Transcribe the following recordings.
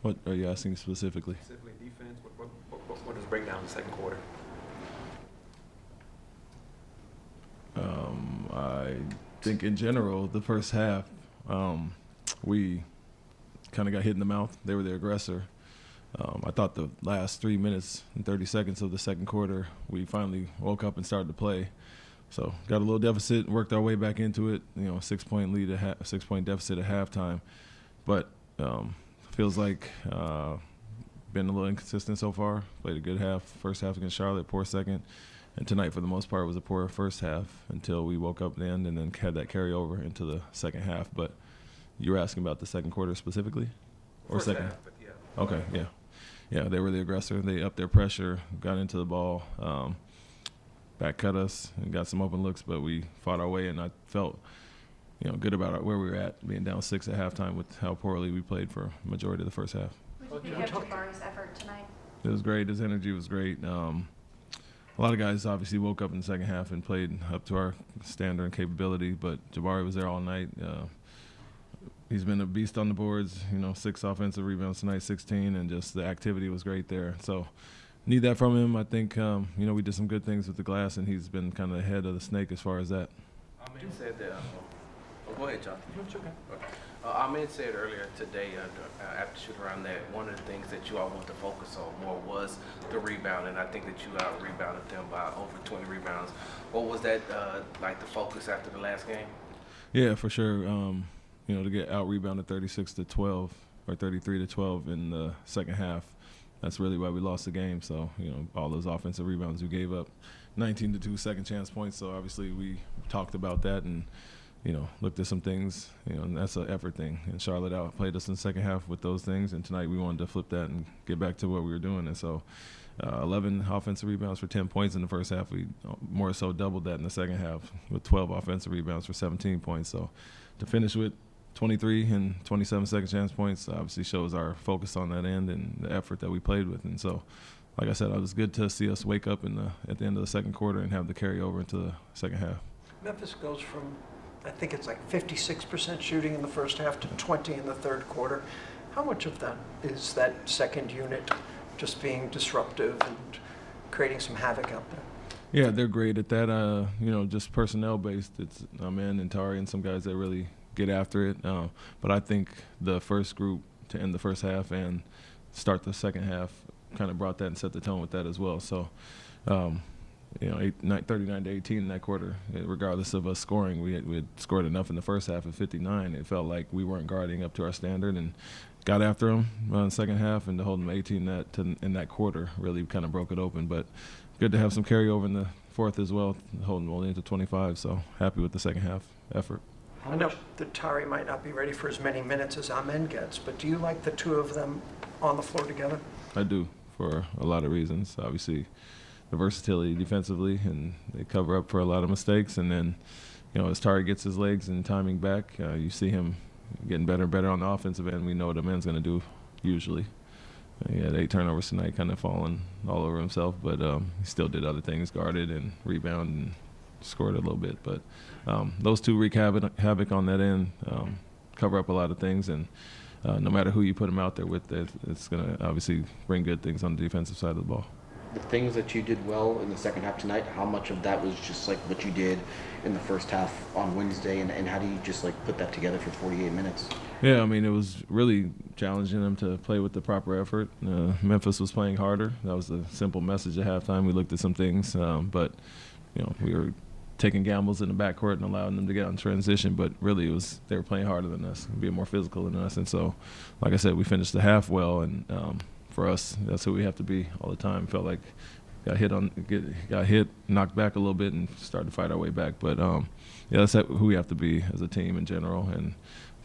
What are you asking specifically? Specifically defense. What does break down in the second quarter? I think in general, the first half, we kind of got hit in the mouth. They were the aggressor. I thought the last 3 minutes and 30 seconds of the second quarter, we finally woke up and started to play. So got a little deficit, worked our way back into it. 6-point lead, 6-point deficit at halftime. But feels like been a little inconsistent so far. Played a good half, first half against Charlotte, poor second. And tonight, for the most part, was a poor first half until we woke up at the end and then had that carry over into the second half. But you were asking about the second quarter specifically? Or First second? half, but yeah. Okay, yeah. Yeah, they were the aggressor. They upped their pressure, got into the ball, back cut us, and got some open looks, but we fought our way, and I felt good about where we were at, being down 6 at halftime with how poorly we played for a majority of the first half. What did you think of Jabari's effort tonight? It was great. His energy was great. A lot of guys obviously woke up in the second half and played up to our standard and capability, but Jabari was there all night. He's been a beast on the boards, 6 offensive rebounds tonight, 16, and just the activity was great there. So need that from him. I think, we did some good things with the glass, and he's been kind of the head of the snake as far as that. Amin said that. Go ahead, John. Okay. Amin said earlier today after shoot around that one of the things that you all want to focus on more was the rebound, and I think that you out rebounded them by over 20 rebounds. What was that like the focus after the last game? Yeah, for sure. To get out rebounded 36-12 or 33-12 in the second half, that's really why we lost the game. So all those offensive rebounds we gave up, 19-2 second chance points. So obviously we talked about that and looked at some things, and that's an effort thing. And Charlotte outplayed us in the second half with those things, and tonight we wanted to flip that and get back to what we were doing. And so 11 offensive rebounds for 10 points in the first half. We more so doubled that in the second half with 12 offensive rebounds for 17 points. So to finish with 23 and 27 second chance points obviously shows our focus on that end and the effort that we played with. And so, like I said, it was good to see us wake up at the end of the second quarter and have the carryover into the second half. Memphis goes from, I think it's like 56% shooting in the first half to 20 in the third quarter. How much of that is that second unit just being disruptive and creating some havoc out there? Yeah, they're great at that. Just personnel based. It's Amin and Tari and some guys that really get after it. But I think the first group to end the first half and start the second half kind of brought that and set the tone with that as well. So, 39-18 in that quarter, regardless of us scoring, we had scored enough in the first half at 59. It felt like we weren't guarding up to our standard and got after them in the second half, and to hold them 18 in that quarter really kind of broke it open. But good to have some carryover in the fourth as well, holding only into 25. So happy with the second half effort. I know that Tari might not be ready for as many minutes as Amin gets, but do you like the two of them on the floor together? I do, for a lot of reasons. Obviously, the versatility defensively, and they cover up for a lot of mistakes. And then, as Tari gets his legs and timing back, you see him getting better and better on the offensive end. We know what Amin's going to do usually. He had 8 turnovers tonight, kind of falling all over himself, but he still did other things, guarded and rebounded and scored a little bit. But those two wreak havoc on that end, cover up a lot of things, and no matter who you put them out there with, it's going to obviously bring good things on the defensive side of the ball. The things that you did well in the second half tonight, how much of that was just like what you did in the first half on Wednesday, and how do you just like put that together for 48 minutes? Yeah, I mean, it was really challenging them to play with the proper effort. Memphis was playing harder. That was a simple message at halftime. We looked at some things, but we were taking gambles in the backcourt and allowing them to get on transition, but really they were playing harder than us, being more physical than us. And so, like I said, we finished the half well, and for us, that's who we have to be all the time. Felt like got hit, knocked back a little bit, and started to fight our way back. But that's who we have to be as a team in general, and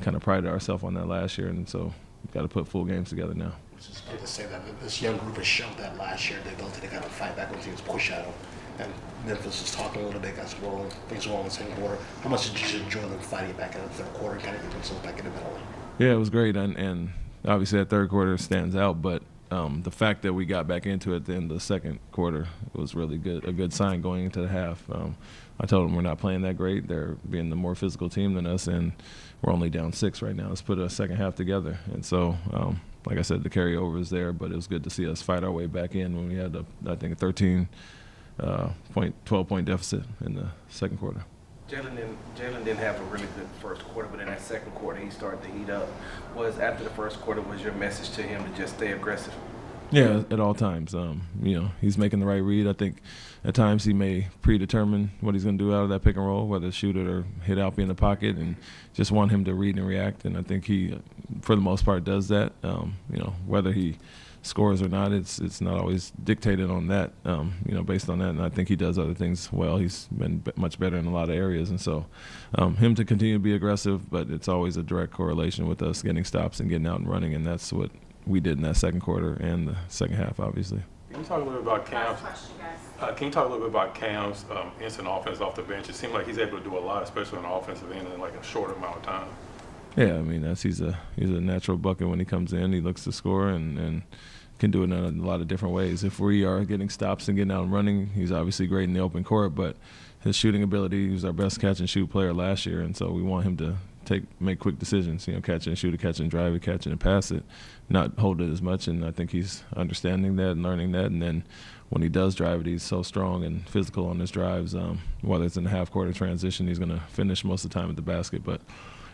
kind of prided ourselves on that last year. And so, we've got to put full games together now. It's just good to say that this young group has shown that last year, the ability to kind of fight back when teams push at them. And Memphis was talking a little bit, got rolling, things were rolling in the second quarter. How much did you enjoy them fighting back in the third quarter and kind of getting themselves back in the middle? Yeah, it was great, and obviously that third quarter stands out, but the fact that we got back into it at the end of the second quarter was really a good sign going into the half. I told them we're not playing that great. They're being the more physical team than us, and we're only down 6 right now. Let's put a second half together. And so, like I said, the carryover is there, but it was good to see us fight our way back in when we had, I think, a 12-point deficit in the second quarter. Jalen didn't have a really good first quarter, but in that second quarter, he started to heat up. After the first quarter, was your message to him to just stay aggressive? Yeah, at all times. He's making the right read. I think at times he may predetermine what he's going to do out of that pick and roll, whether shoot it or hit Alperen in the pocket, and just want him to read and react. And I think he, for the most part, does that. Whether he scores or not, it's not always dictated on that, based on that. And I think he does other things well. He's been much better in a lot of areas. And so him to continue to be aggressive, but it's always a direct correlation with us getting stops and getting out and running, and that's what we did in that second quarter and the second half, obviously. Can you talk a little bit about Cam's? Can you talk a little bit about Cam's instant offense off the bench? It seems like he's able to do a lot, especially on the offensive end, in like a short amount of time. Yeah, I mean he's a natural bucket when he comes in. He looks to score and can do it in a lot of different ways. If we are getting stops and getting out and running, he's obviously great in the open court, but his shooting ability, he was our best catch and shoot player last year, and so we want him to make quick decisions, catch and shoot it, catch and drive it, catch it and pass it, not hold it as much. And I think he's understanding that and learning that. And then when he does drive it, he's so strong and physical on his drives. Whether it's in a half-court transition, he's going to finish most of the time at the basket. But,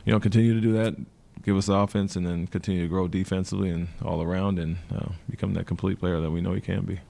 continue to do that, give us offense, and then continue to grow defensively and all around and become that complete player that we know he can be.